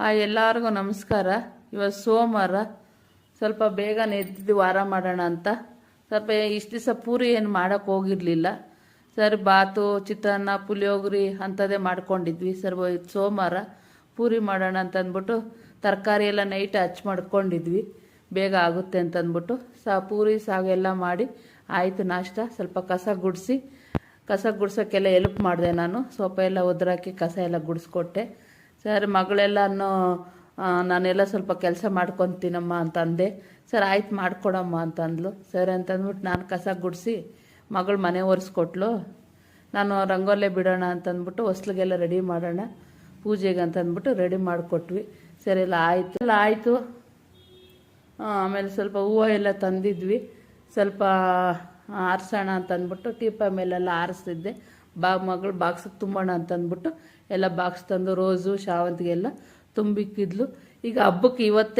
Hi, ಎಲ್ಲರಿಗೂ ನಮಸ್ಕಾರ. ಇವತ್ತು ಸೋಮವಾರ, ಸ್ವಲ್ಪ ಬೇಗನೆ ಎದ್ದಿದ್ದು ವಾರ ಮಾಡೋಣ ಅಂತ. ಸ್ವಲ್ಪ ಇಷ್ಟು ದಿವಸ ಪೂರಿ ಏನು ಮಾಡೋಕ್ಕೆ ಹೋಗಿರಲಿಲ್ಲ. ಸರಿ, ಬಾತು, ಚಿತ್ರಾನ್ನ, ಪುಳಿಯೋಗರೆ ಅಂಥದ್ದೇ ಮಾಡ್ಕೊಂಡಿದ್ವಿ. ಸರ್, ಸೋಮವಾರ ಪೂರಿ ಮಾಡೋಣ ಅಂತ ಅಂದ್ಬಿಟ್ಟು ತರಕಾರಿ ಎಲ್ಲ ನೈಟ್ ಹಚ್ಚಿ ಮಾಡ್ಕೊಂಡಿದ್ವಿ, ಬೇಗ ಆಗುತ್ತೆ ಅಂತಂದ್ಬಿಟ್ಟು. ಪೂರಿ ಸಾಗು ಎಲ್ಲ ಮಾಡಿ ಆಯಿತು ನಾಷ್ಟ. ಸ್ವಲ್ಪ ಕಸ ಗುಡ್ಸೋಕ್ಕೆಲ್ಲ ಎಲ್ಪ್ ಮಾಡಿದೆ ನಾನು. ಸೊಪ್ಪು ಎಲ್ಲ ಒದ್ರಾಕಿ ಕಸ ಎಲ್ಲ ಗುಡಿಸ್ಕೊಟ್ಟೆ. ಸರ್, ಮಗಳೆಲ್ಲನೂ ನಾನೆಲ್ಲ ಸ್ವಲ್ಪ ಕೆಲಸ ಮಾಡ್ಕೊತೀನಮ್ಮ ಅಂತಂದೆ. ಸರ್, ಆಯ್ತು ಮಾಡ್ಕೊಡಮ್ಮ ಅಂತಂದ್ಲು. ಸರಿ ಅಂತಂದ್ಬಿಟ್ಟು ನಾನು ಕಸ ಗುಡಿಸಿ ಮಗಳು ಮನೆ ಒರೆಸ್ಕೊಟ್ಲು. ನಾನು ರಂಗೋಲೆ ಬಿಡೋಣ ಅಂತಂದ್ಬಿಟ್ಟು ಹೊಸ್ಲಿಗೆಲ್ಲ ರೆಡಿ ಮಾಡೋಣ ಪೂಜೆಗೆ ಅಂತಂದ್ಬಿಟ್ಟು ರೆಡಿ ಮಾಡಿಕೊಟ್ವಿ. ಸರಿ, ಎಲ್ಲ ಆಯಿತು. ಆಮೇಲೆ ಸ್ವಲ್ಪ ಹೂವು ಎಲ್ಲ ತಂದಿದ್ವಿ, ಸ್ವಲ್ಪ ಆರಿಸೋಣ ಅಂತಂದ್ಬಿಟ್ಟು ಟೀಪ ಮೇಲೆಲ್ಲ ಆರಿಸ್ತಿದ್ದೆ. ಮಗಳು ಬಾಕ್ಸಿಗೆ ತುಂಬೋಣ ಅಂತಂದ್ಬಿಟ್ಟು ಎಲ್ಲ ಬಾಕ್ಸ್ ತಂದು ರೋಸು ಶಾವಂತಿಗೆ ಎಲ್ಲ ತುಂಬಿಕ್ಕಿದ್ಲು. ಈಗ ಹಬ್ಬಕ್ಕೆ ಇವತ್ತೇ